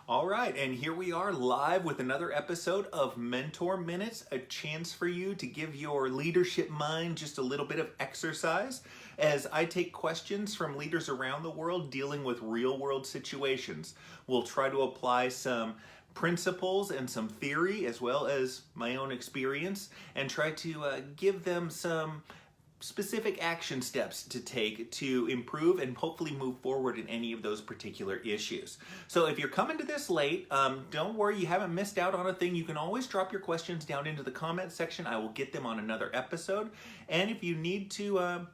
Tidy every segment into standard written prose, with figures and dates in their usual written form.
All right, and here we are live with another episode of Mentor Minutes, a chance for you to give your leadership mind just a little bit of exercise as I take questions from leaders around the world dealing with real world situations. We'll try to apply some principles and some theory as well as my own experience and try to give them some specific action steps to take to improve and hopefully move forward in any of those particular issues. So if you're coming to this late, don't worry, you haven't missed out on a thing. You can always drop your questions down into the comment section. I will get them on another episode. And if you need to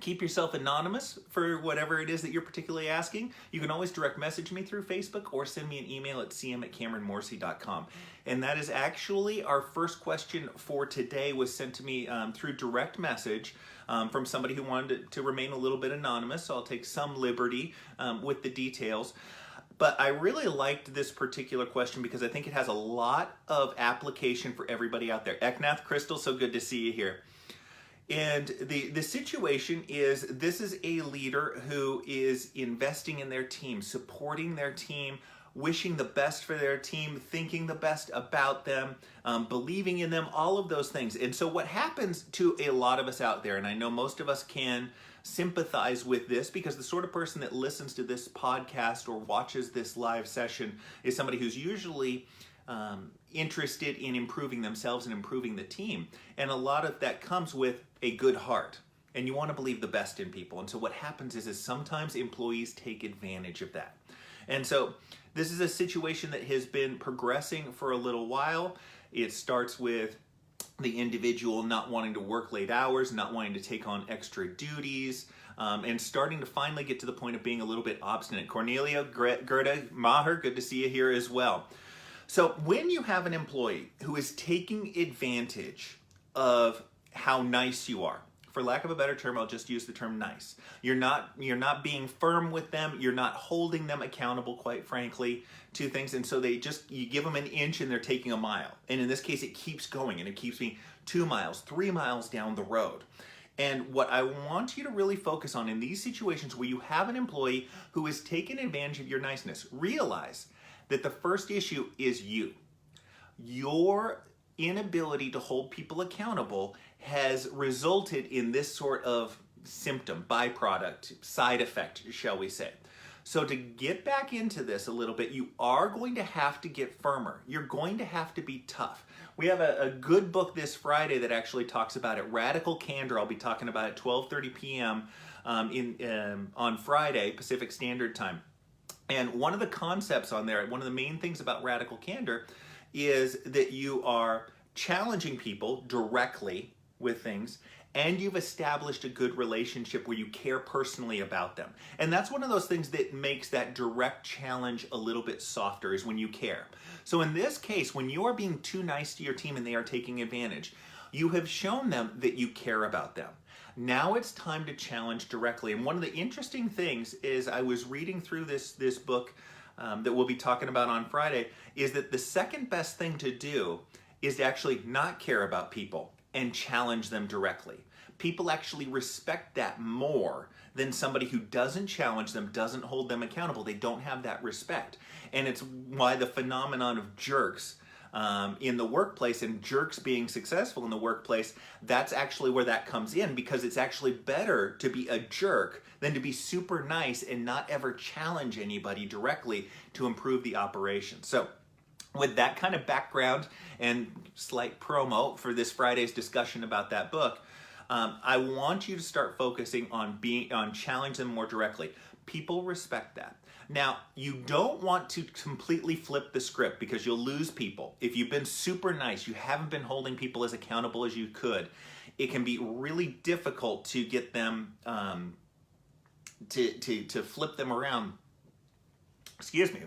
keep yourself anonymous for whatever it is that you're particularly asking, you can always direct message me through Facebook or send me an email at cm@cameronmorsey.com. And that is actually our first question for today, was sent to me through direct message from somebody who wanted to remain a little bit anonymous, so I'll take some liberty with the details. But I really liked this particular question because I think it has a lot of application for everybody out there. Eknath Crystal, so good to see you here. And the situation is, this is a leader who is investing in their team, supporting their team, wishing the best for their team, thinking the best about them, believing in them, all of those things. And so what happens to a lot of us out there, and I know most of us can sympathize with this because the sort of person that listens to this podcast or watches this live session is somebody who's usually interested in improving themselves and improving the team. And a lot of that comes with a good heart. And you want to believe the best in people. And so what happens is sometimes employees take advantage of that. And so this is a situation that has been progressing for a little while. It starts with the individual not wanting to work late hours, not wanting to take on extra duties, and starting to finally get to the point of being a little bit obstinate. Cornelia, Gerda, Maher, good to see you here as well. So when you have an employee who is taking advantage of how nice you are, for lack of a better term, I'll just use the term nice. You're not being firm with them. You're not holding them accountable, quite frankly, to things. And so you give them an inch and they're taking a mile. And in this case, it keeps going and it keeps being 2 miles, 3 miles down the road. And what I want you to really focus on in these situations where you have an employee who is taking advantage of your niceness, realize that the first issue is you. Your inability to hold people accountable has resulted in this sort of symptom, byproduct, side effect, shall we say. So to get back into this a little bit, you are going to have to get firmer. You're going to have to be tough. We have a good book this Friday that actually talks about it, Radical Candor. I'll be talking about it at 12:30 p.m. On Friday, Pacific Standard Time. And one of the concepts on there, one of the main things about radical candor is that you are challenging people directly with things, and you've established a good relationship where you care personally about them. And that's one of those things that makes that direct challenge a little bit softer, is when you care. So in this case, when you are being too nice to your team and they are taking advantage, you have shown them that you care about them. Now it's time to challenge directly. And one of the interesting things is, I was reading through this book that we'll be talking about on Friday, is that the second best thing to do is to actually not care about people and challenge them directly. People actually respect that more than somebody who doesn't challenge them, doesn't hold them accountable. They don't have that respect. And it's why the phenomenon of jerks in the workplace, and jerks being successful in the workplace, that's actually where that comes in, because it's actually better to be a jerk than to be super nice and not ever challenge anybody directly to improve the operation. So with that kind of background and slight promo for this Friday's discussion about that book, I want you to start focusing on challenging them more directly. People respect that. Now, you don't want to completely flip the script, because you'll lose people. If you've been super nice, you haven't been holding people as accountable as you could, it can be really difficult to get them to flip them around, excuse me,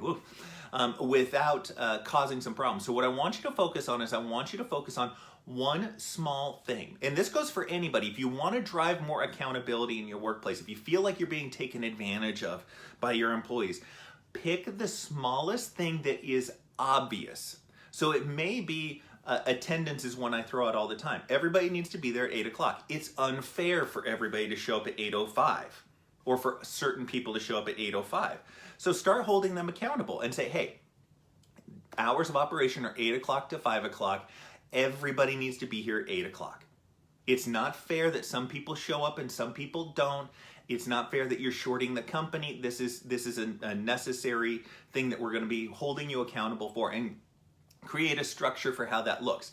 without causing some problems. So what I want you to focus on is, I want you to focus on one small thing. And this goes for anybody. If you want to drive more accountability in your workplace, if you feel like you're being taken advantage of by your employees, pick the smallest thing that is obvious. So it may be attendance is one I throw out all the time. Everybody needs to be there at 8 o'clock. It's unfair for everybody to show up at 8:05, or for certain people to show up at 8:05. So start holding them accountable and say, hey, Hours of operation are 8 o'clock to 5 o'clock. Everybody needs to be here at 8 o'clock. It's not fair that some people show up and some people don't. It's not fair that you're shorting the company. This is a necessary thing that we're going to be holding you accountable for, and create a structure for how that looks.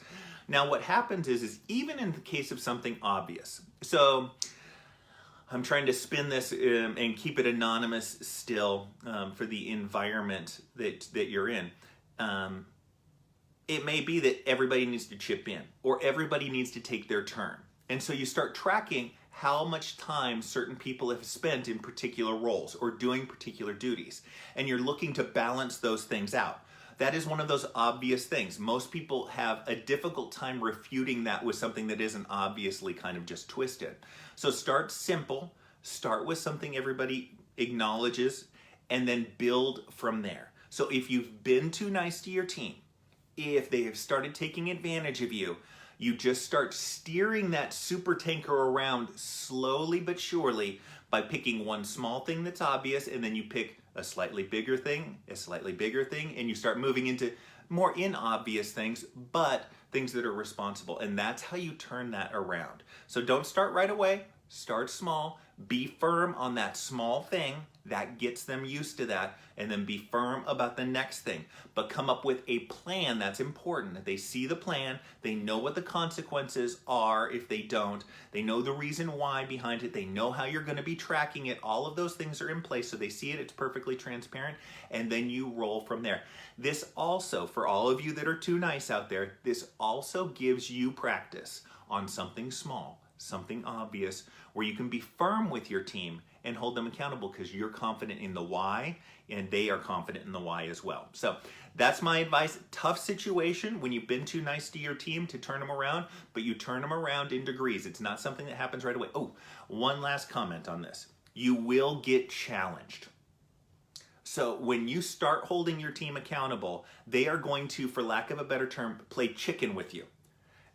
Now what happens is even in the case of something obvious, so I'm trying to spin this and keep it anonymous still for the environment that you're in. It may be that everybody needs to chip in, or everybody needs to take their turn. And so you start tracking how much time certain people have spent in particular roles or doing particular duties. And you're looking to balance those things out. That is one of those obvious things. Most people have a difficult time refuting that with something that isn't obviously kind of just twisted. So start simple, start with something everybody acknowledges, and then build from there. So if you've been too nice to your team, if they have started taking advantage of you, you just start steering that super tanker around slowly but surely by picking one small thing that's obvious, and then you pick a slightly bigger thing, and you start moving into more inobvious things, but things that are responsible. And that's how you turn that around. So don't start right away, start small, be firm on that small thing, that gets them used to that, and then be firm about the next thing. But come up with a plan. That's important. They see the plan, they know what the consequences are if they don't, they know the reason why behind it, they know how you're going to be tracking it. All of those things are in place, so they see it, it's perfectly transparent, and then you roll from there. This also, for all of you that are too nice out there, this also gives you practice on something small, something obvious, where you can be firm with your team and hold them accountable because you're confident in the why and they are confident in the why as well. So that's my advice. Tough situation when you've been too nice to your team to turn them around, but you turn them around in degrees. It's not something that happens right away. Oh, one last comment on this. You will get challenged. So when you start holding your team accountable, they are going to, for lack of a better term, play chicken with you.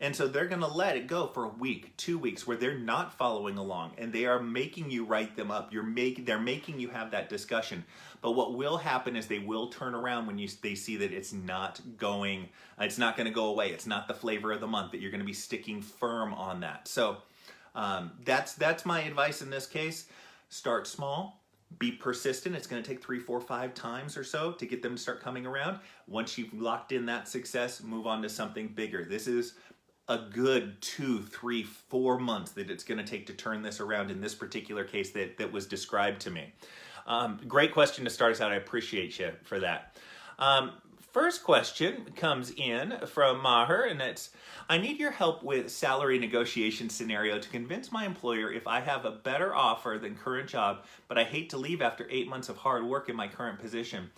And so they're going to let it go for a week, 2 weeks, where they're not following along, and they are making you write them up. They're making you have that discussion. But what will happen is they will turn around when they see that it's not going to go away. It's not the flavor of the month, that you're going to be sticking firm on that. So that's my advice in this case. Start small. Be persistent. It's going to take 3, 4, 5 times or so to get them to start coming around. Once you've locked in that success, move on to something bigger. This is a good 2, 3, 4 months that it's going to take to turn this around in this particular case that was described to me. Great question to start us out. I appreciate you for that. First question comes in from Maher, and it's, I need your help with salary negotiation scenario to convince my employer if I have a better offer than current job, but I hate to leave after 8 months of hard work in my current position.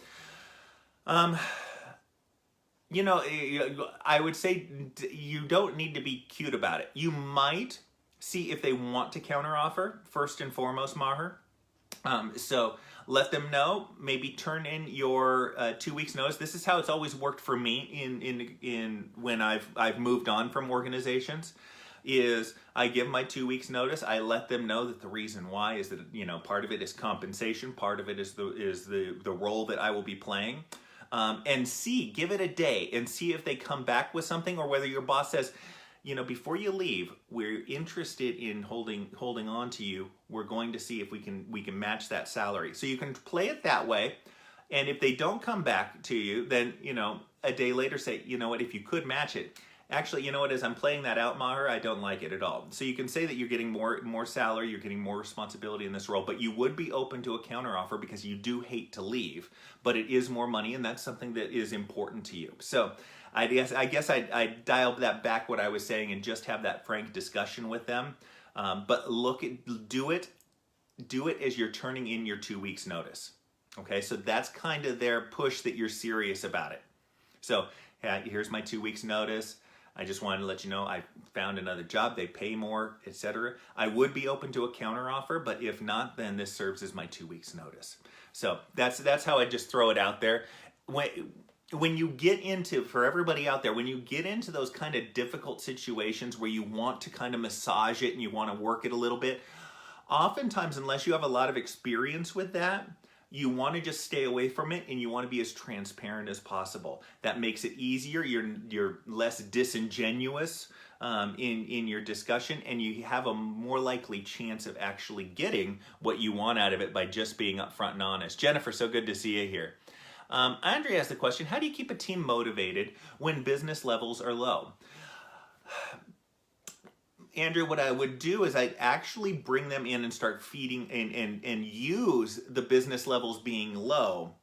You know, I would say you don't need to be cute about it. You might see if they want to counteroffer, first and foremost, Maher. So let them know, maybe turn in your 2 weeks notice. This is how it's always worked for me in when I've moved on from organizations, is I give my 2 weeks notice. I let them know that the reason why is that, you know, part of it is compensation, part of it is the role that I will be playing. And give it a day and see if they come back with something, or whether your boss says, you know, before you leave, we're interested in holding on to you. We're going to see if we can match that salary. So you can play it that way. And if they don't come back to you, then, you know, a day later say, you know what, if you could match it. Actually, you know what, as I'm playing that out, Maher, I don't like it at all. So you can say that you're getting more salary, you're getting more responsibility in this role, but you would be open to a counteroffer because you do hate to leave, but it is more money, and that's something that is important to you. So I guess I dialed that back, what I was saying, and just have that frank discussion with them. But do it as you're turning in your 2 weeks notice. Okay, so that's kind of their push that you're serious about it. So here's my 2 weeks notice. I just wanted to let you know I found another job, they pay more, etc. I would be open to a counteroffer, but if not, then this serves as my 2 weeks notice. So that's how I just throw it out there. When you get into, for everybody out there, when you get into those kind of difficult situations where you want to kind of massage it and you want to work it a little bit, oftentimes, unless you have a lot of experience with that, you want to just stay away from it, and you want to be as transparent as possible. That makes it easier. You're less disingenuous in your discussion, and you have a more likely chance of actually getting what you want out of it by just being upfront and honest. Jennifer, so good to see you here. Andrea asked the question, how do you keep a team motivated when business levels are low? Andrew, what I would do is I'd actually bring them in and start feeding and use the business levels being low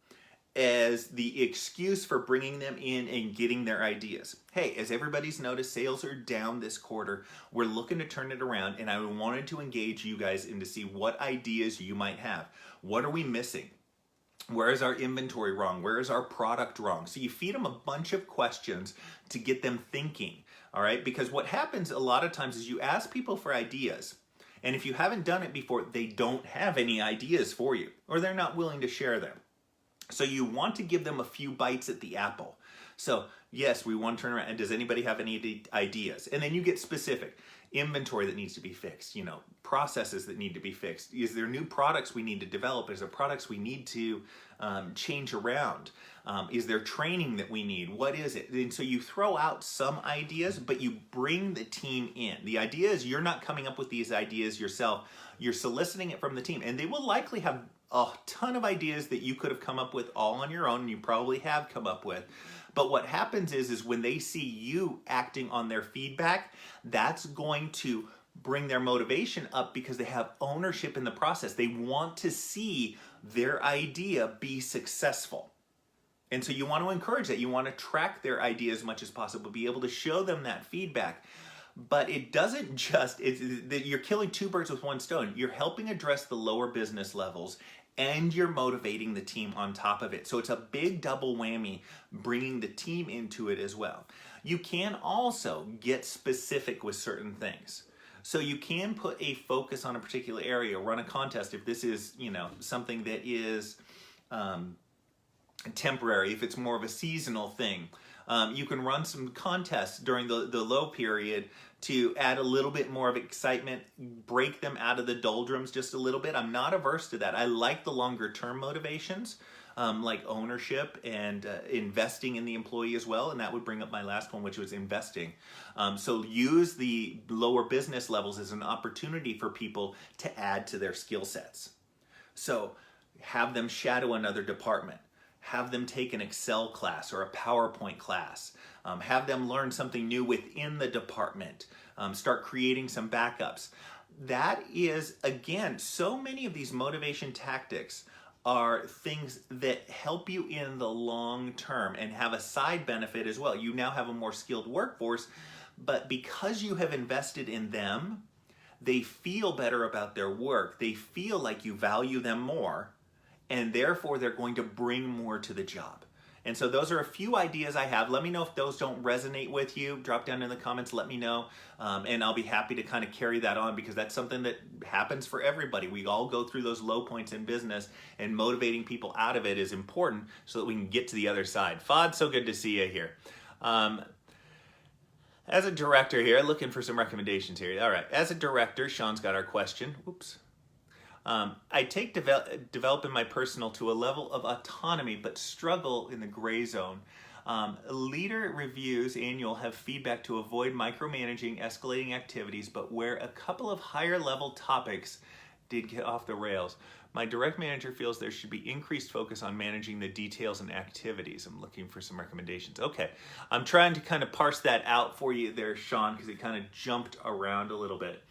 as the excuse for bringing them in and getting their ideas. Hey, as everybody's noticed, sales are down this quarter. We're looking to turn it around, and I wanted to engage you guys in to see what ideas you might have. What are we missing? Where is our inventory wrong? Where is our product wrong? So you feed them a bunch of questions to get them thinking. All right, because what happens a lot of times is you ask people for ideas, and if you haven't done it before, they don't have any ideas for you, or they're not willing to share them. So you want to give them a few bites at the apple. So yes, we want to turn around, and does anybody have any ideas? And then you get specific. Inventory that needs to be fixed, processes that need to be fixed. Is there new products we need to develop? Is there products we need to change around? Is there training that we need? What is it? And so you throw out some ideas, but you bring the team in. The idea is you're not coming up with these ideas yourself. You're soliciting it from the team, and they will likely have a ton of ideas that you could have come up with all on your own, and you probably have come up with. But what happens is when they see you acting on their feedback, that's going to bring their motivation up because they have ownership in the process. They want to see their idea be successful. And so you want to encourage that. You want to track their idea as much as possible, be able to show them that feedback. But it doesn't just, you're killing two birds with one stone. You're helping address the lower business levels, and you're motivating the team on top of it. So it's a big double whammy, bringing the team into it as well. You can also get specific with certain things. So you can put a focus on a particular area, run a contest if this is, something that is temporary, if it's more of a seasonal thing. You can run some contests during the low period to add a little bit more of excitement, break them out of the doldrums just a little bit. I'm not averse to that. I like the longer term motivations, like ownership and investing in the employee as well. And that would bring up my last one, which was investing. So use the lower business levels as an opportunity for people to add to their skill sets. So have them shadow another department. Have them take an Excel class or a PowerPoint class. Have them learn something new within the department. Start creating some backups. That is, again, so many of these motivation tactics are things that help you in the long term and have a side benefit as well. You now have a more skilled workforce, but because you have invested in them, they feel better about their work. They feel like you value them more, and therefore they're going to bring more to the job. And so those are a few ideas I have. Let me know if those don't resonate with you. Drop down in the comments, let me know, and I'll be happy to kind of carry that on, because that's something that happens for everybody. We all go through those low points in business, and motivating people out of it is important so that we can get to the other side. Fod, so good to see you here. As a director here, looking for some recommendations here. All right, as a director, Sean's got our question. Whoops. I take developing my personal to a level of autonomy, but struggle in the gray zone. Leader reviews annual have feedback to avoid micromanaging escalating activities, but where a couple of higher level topics did get off the rails. My direct manager feels there should be increased focus on managing the details and activities. I'm looking for some recommendations. Okay, I'm trying to kind of parse that out for you there, Sean, because it kind of jumped around a little bit.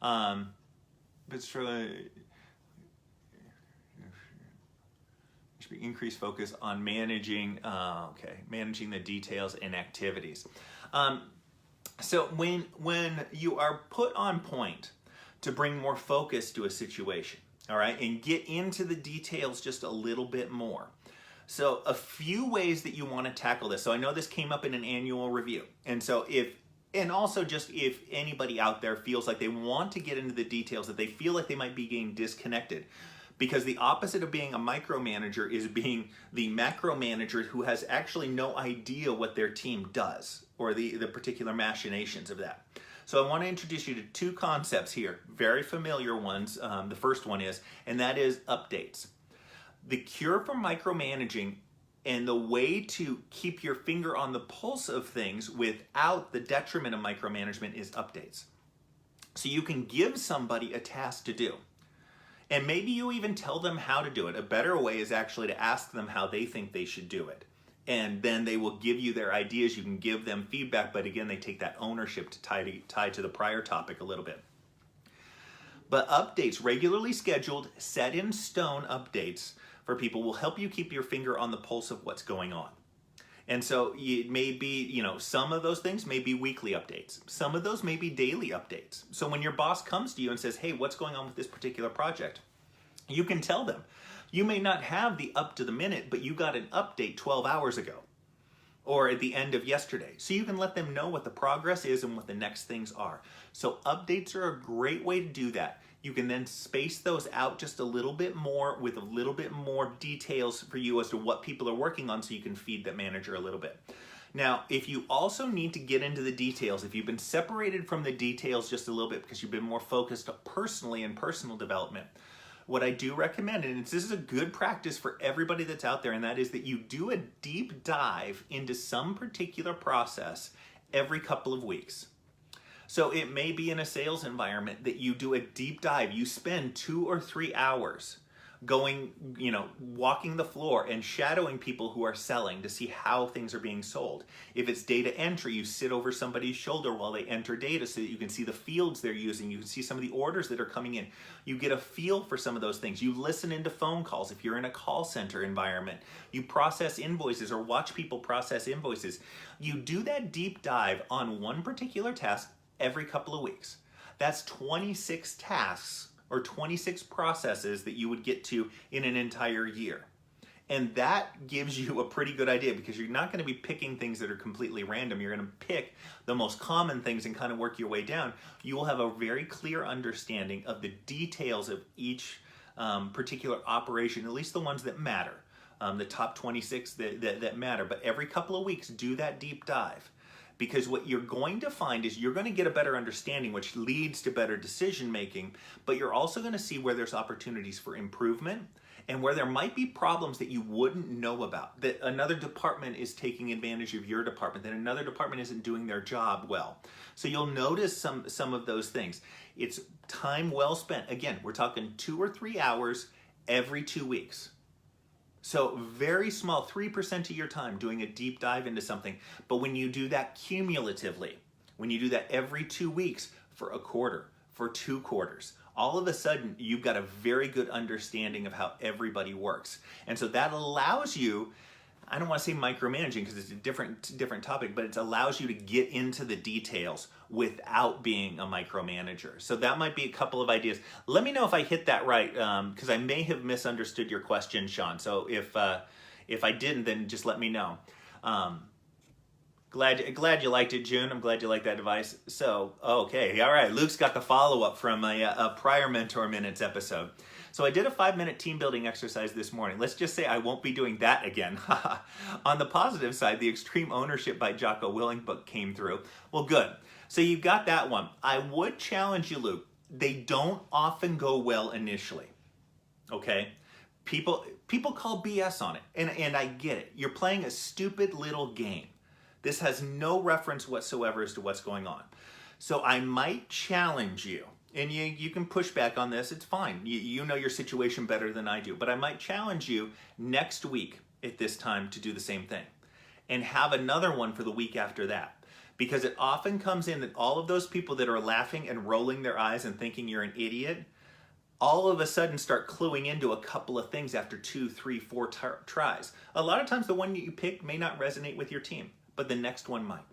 But should be increased focus on managing the details and activities. So when you are put on point to bring more focus to a situation, all right, and get into the details just a little bit more. So a few ways that you want to tackle this. So I know this came up in an annual review, and so if anybody out there feels like they want to get into the details, that they feel like they might be getting disconnected. Because the opposite of being a micromanager is being the macro manager who has actually no idea what their team does, or the particular machinations of that. So I want to introduce you to two concepts here, very familiar ones. The first one is, and that is updates. The cure for micromanaging and the way to keep your finger on the pulse of things without the detriment of micromanagement is updates. So you can give somebody a task to do. And maybe you even tell them how to do it. A better way is actually to ask them how they think they should do it. And then they will give you their ideas. You can give them feedback, but again, they take that ownership to tie to the prior topic a little bit. But updates, regularly scheduled, set in stone updates for people will help you keep your finger on the pulse of what's going on. And so it may be, some of those things may be weekly updates. Some of those may be daily updates. So when your boss comes to you and says, hey, what's going on with this particular project? You can tell them. You may not have the up to the minute, but you got an update 12 hours ago or at the end of yesterday. So you can let them know what the progress is and what the next things are. So updates are a great way to do that. You can then space those out just a little bit more with a little bit more details for you as to what people are working on so you can feed that manager a little bit. Now, if you also need to get into the details, if you've been separated from the details just a little bit because you've been more focused personally in personal development, what I do recommend, and this is a good practice for everybody that's out there, and that is that you do a deep dive into some particular process every couple of weeks. So it may be in a sales environment that you do a deep dive. You spend 2 or 3 hours going, walking the floor and shadowing people who are selling to see how things are being sold. If it's data entry, you sit over somebody's shoulder while they enter data so that you can see the fields they're using. You can see some of the orders that are coming in. You get a feel for some of those things. You listen into phone calls if you're in a call center environment. You process invoices or watch people process invoices. You do that deep dive on one particular task every couple of weeks. That's 26 tasks or 26 processes that you would get to in an entire year. And that gives you a pretty good idea because you're not going to be picking things that are completely random. You're going to pick the most common things and kind of work your way down. You will have a very clear understanding of the details of each particular operation, at least the ones that matter, the top 26 that matter. But every couple of weeks, do that deep dive. Because what you're going to find is you're going to get a better understanding, which leads to better decision making, but you're also going to see where there's opportunities for improvement and where there might be problems that you wouldn't know about, that another department is taking advantage of your department, that another department isn't doing their job well. So you'll notice some of those things. It's time well spent. Again, we're talking 2 or 3 hours every 2 weeks. So very small, 3% of your time doing a deep dive into something. But when you do that cumulatively, when you do that every 2 weeks for a quarter, for 2 quarters, all of a sudden you've got a very good understanding of how everybody works. And so that allows you, I don't want to say micromanaging because it's a different topic, but it allows you to get into the details without being a micromanager. So that might be a couple of ideas. Let me know if I hit that right, because I may have misunderstood your question, Sean. So if I didn't, then just let me know. Glad you liked it, June. I'm glad you liked that advice. So, okay, all right. Luke's got the follow-up from a prior Mentor Minutes episode. So I did a 5-minute team building exercise this morning. Let's just say I won't be doing that again. On the positive side, the Extreme Ownership by Jocko Willink book came through. Well, good. So you got that one. I would challenge you, Luke. They don't often go well initially. Okay? People call BS on it, and I get it. You're playing a stupid little game. This has no reference whatsoever as to what's going on. So I might challenge you. And you can push back on this, it's fine. You know your situation better than I do. But I might challenge you next week at this time to do the same thing. And have another one for the week after that. Because it often comes in that all of those people that are laughing and rolling their eyes and thinking you're an idiot, all of a sudden start cluing into a couple of things after 2, 3, 4 tries. A lot of times the one you pick may not resonate with your team, but the next one might.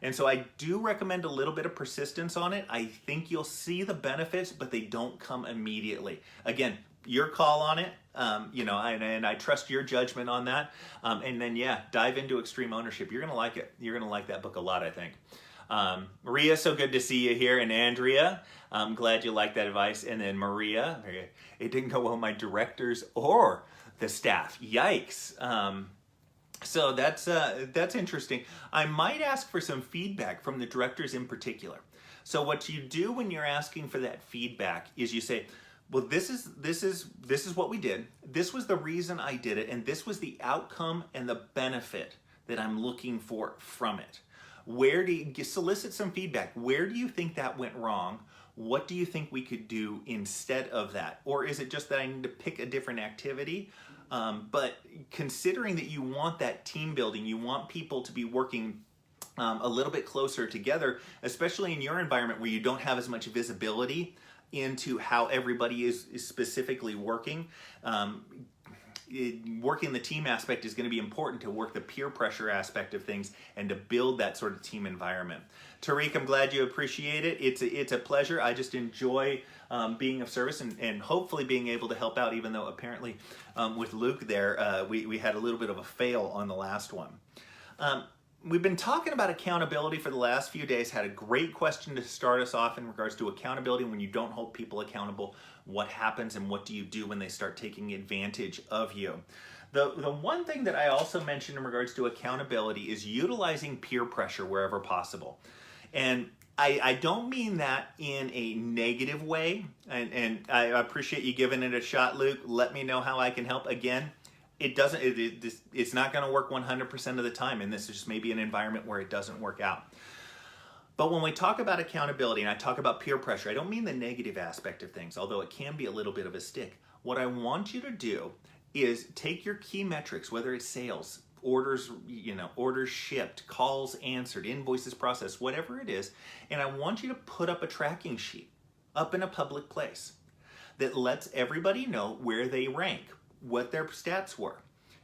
And so I do recommend a little bit of persistence on it. I think you'll see the benefits, but they don't come immediately. Again, your call on it, and I trust your judgment on that. And then, dive into Extreme Ownership. You're going to like it. You're going to like that book a lot, I think. Maria, so good to see you here. And Andrea, I'm glad you liked that advice. And then Maria, it didn't go well with my directors or the staff. Yikes. So that's interesting. I might ask for some feedback from the directors in particular. So what you do when you're asking for that feedback is you say, Well, this is what we did. This was the reason I did it, and this was the outcome and the benefit that I'm looking for from it. Where do you solicit some feedback? Where do you think that went wrong? What do you think we could do instead of that? Or is it just that I need to pick a different activity? But considering that you want that team building, you want people to be working a little bit closer together, especially in your environment where you don't have as much visibility into how everybody is specifically working. Working the team aspect is going to be important to work the peer pressure aspect of things and to build that sort of team environment. Tariq, I'm glad you appreciate it. It's a pleasure. I just enjoy being of service and hopefully being able to help out, even though apparently with Luke there, we had a little bit of a fail on the last one. We've been talking about accountability for the last few days. Had a great question to start us off in regards to accountability. When you don't hold people accountable, what happens and what do you do when they start taking advantage of you? The one thing that I also mentioned in regards to accountability is utilizing peer pressure wherever possible. And I don't mean that in a negative way. And I appreciate you giving it a shot, Luke. Let me know how I can help. Again, it's not going to work 100% of the time, and this is just maybe an environment where it doesn't work out. But when we talk about accountability and I talk about peer pressure, I don't mean the negative aspect of things, although it can be a little bit of a stick. What I want you to do is take your key metrics, whether it's sales, orders, orders shipped, calls answered, invoices processed, whatever it is, and I want you to put up a tracking sheet up in a public place that lets everybody know where they rank, what their stats were.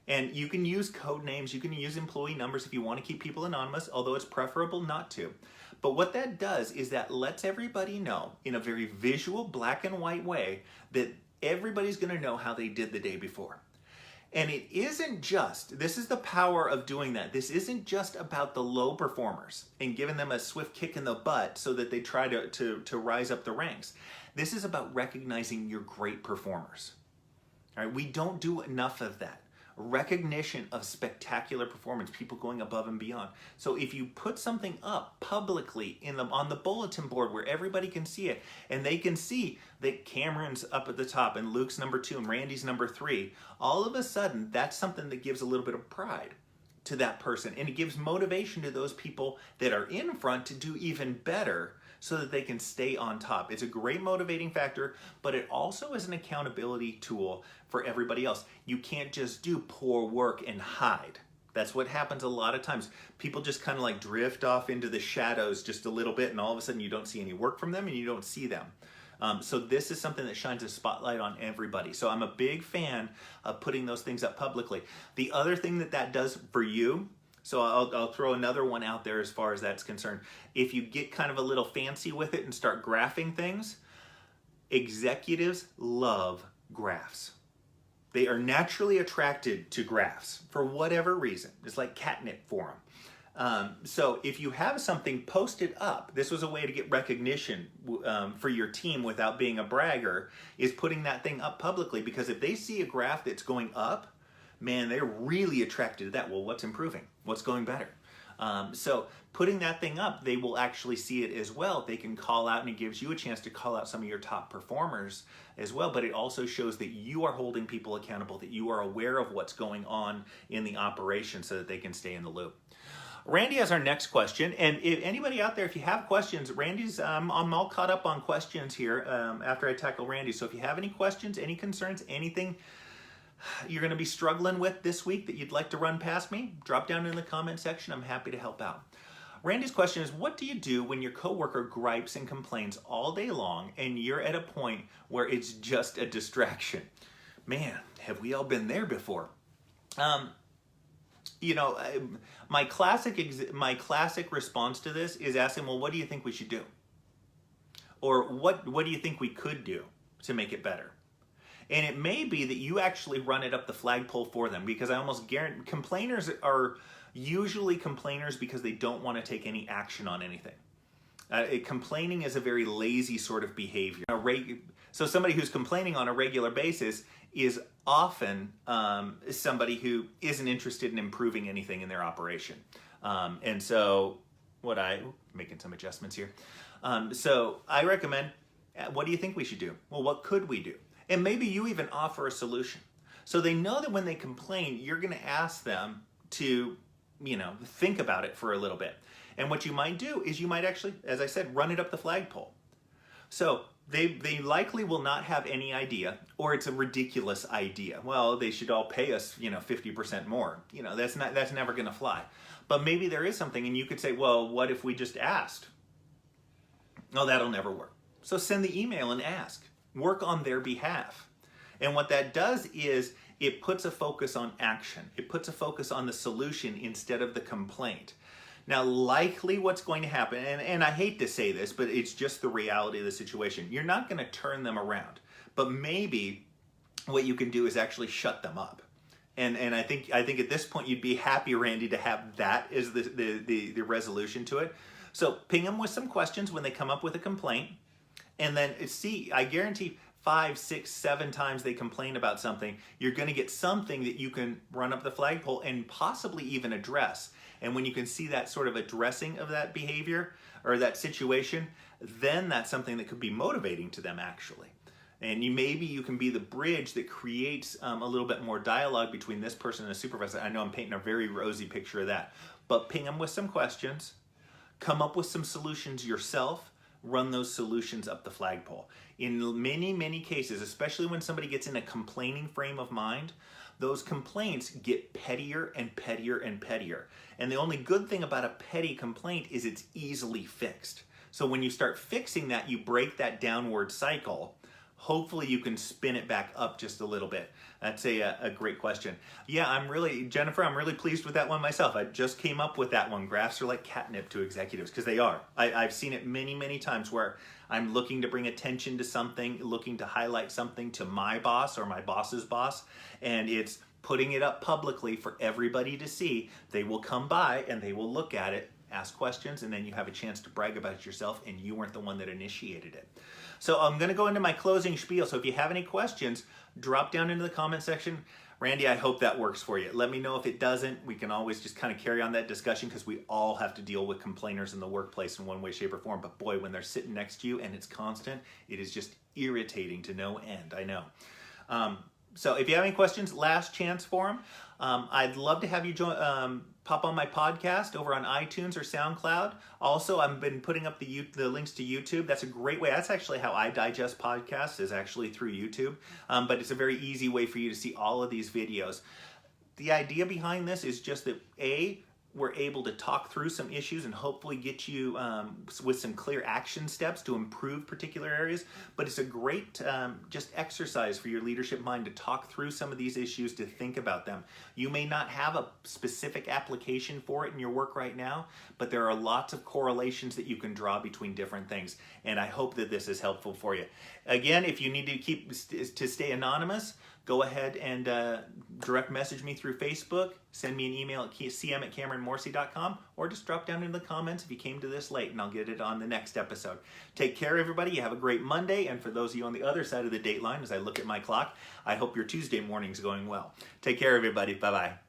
And you can use code names, you can use employee numbers if you want to keep people anonymous, although it's preferable not to. But what that does is that lets everybody know in a very visual, black and white way that everybody's going to know how they did the day before. And it isn't just, this is the power of doing that. This isn't just about the low performers and giving them a swift kick in the butt so that they try to rise up the ranks. This is about recognizing your great performers. All right, we don't do enough of that. Recognition of spectacular performance, people going above and beyond. So if you put something up publicly on the bulletin board where everybody can see it, and they can see that Cameron's up at the top and Luke's number 2 and Randy's number 3, all of a sudden that's something that gives a little bit of pride to that person, and it gives motivation to those people that are in front to do even better so that they can stay on top. It's a great motivating factor, but it also is an accountability tool for everybody else. You can't just do poor work and hide. That's what happens a lot of times. People just kind of like drift off into the shadows just a little bit, and all of a sudden you don't see any work from them and you don't see them. So this is something that shines a spotlight on everybody. So I'm a big fan of putting those things up publicly. The other thing that does for you, so I'll throw another one out there as far as that's concerned. If you get kind of a little fancy with it and start graphing things, executives love graphs. They are naturally attracted to graphs for whatever reason. It's like catnip for them. So if you have something posted up, this was a way to get recognition for your team without being a bragger, is putting that thing up publicly, because if they see a graph that's going up, man, they're really attracted to that. Well, what's improving? What's going better? So putting that thing up, they will actually see it as well. They can call out, and it gives you a chance to call out some of your top performers as well. But it also shows that you are holding people accountable, that you are aware of what's going on in the operation so that they can stay in the loop. Randy has our next question, and if anybody out there, if you have questions, Randy's, I'm all caught up on questions here after I tackle Randy. So if you have any questions, any concerns, anything you're going to be struggling with this week that you'd like to run past me, drop down in the comment section. I'm happy to help out. Randy's question is, what do you do when your coworker gripes and complains all day long and you're at a point where it's just a distraction? Man, have we all been there before? My classic response to this is asking, well, what do you think we should do? Or what do you think we could do to make it better? And it may be that you actually run it up the flagpole for them, because I almost guarantee complainers are usually complainers because they don't want to take any action on anything. Complaining is a very lazy sort of behavior. So somebody who's complaining on a regular basis is often somebody who isn't interested in improving anything in their operation. And so making some adjustments here. So I recommend What do you think we should do? Well, what could we do? And maybe you even offer a solution. So they know that when they complain, you're going to ask them to, think about it for a little bit. And what you might do is you might actually, as I said, run it up the flagpole. So they likely will not have any idea, or it's a ridiculous idea. Well, they should all pay us, 50% more. That's never going to fly. But maybe there is something, and you could say, well, what if we just asked? No, that'll never work. So send the email and ask. Work on their behalf. And what that does is it puts a focus on action. It puts a focus on the solution instead of the complaint. Now, likely what's going to happen, and I hate to say this, but it's just the reality of the situation. You're not going to turn them around, but maybe what you can do is actually shut them up. And I think at this point you'd be happy, Randy, to have that as the resolution to it. So ping them with some questions when they come up with a complaint, and then see, I guarantee 5, 6, 7 times they complain about something, you're going to get something that you can run up the flagpole and possibly even address. And when you can see that sort of addressing of that behavior or that situation, then that's something that could be motivating to them actually. And maybe you can be the bridge that creates a little bit more dialogue between this person and a supervisor. I know I'm painting a very rosy picture of that, but ping them with some questions, come up with some solutions yourself, run those solutions up the flagpole. In many, many cases, especially when somebody gets in a complaining frame of mind, those complaints get pettier and pettier and pettier. And the only good thing about a petty complaint is it's easily fixed. So when you start fixing that, you break that downward cycle. Hopefully you can spin it back up just a little bit. That's a great question. Yeah, Jennifer, I'm really pleased with that one myself. I just came up with that one. Graphs are like catnip to executives, because they are. I've seen it many, many times where I'm looking to bring attention to something, looking to highlight something to my boss or my boss's boss, and it's putting it up publicly for everybody to see. They will come by and they will look at it, ask questions, and then you have a chance to brag about it yourself, and you weren't the one that initiated it. So I'm going to go into my closing spiel. So if you have any questions, drop down into the comment section. Randy, I hope that works for you. Let me know if it doesn't. We can always just kind of carry on that discussion, because we all have to deal with complainers in the workplace in one way, shape, or form. But boy, when they're sitting next to you and it's constant, it is just irritating to no end. I know. So if you have any questions, last chance for them. I'd love to have you join, pop on my podcast over on iTunes or SoundCloud. Also, I've been putting up the links to YouTube. That's a great way. That's actually how I digest podcasts, is actually through YouTube. But it's a very easy way for you to see all of these videos. The idea behind this is just that, we're able to talk through some issues and hopefully get you with some clear action steps to improve particular areas. But it's a great just exercise for your leadership mind to talk through some of these issues, to think about them. You may not have a specific application for it in your work right now, but there are lots of correlations that you can draw between different things. And I hope that this is helpful for you. Again, if you need to stay anonymous, go ahead and direct message me through Facebook, send me an email at cm@cameronmorsey.com, or just drop down in the comments if you came to this late, and I'll get it on the next episode. Take care, everybody. You have a great Monday, and for those of you on the other side of the date line, as I look at my clock, I hope your Tuesday morning's going well. Take care, everybody. Bye-bye.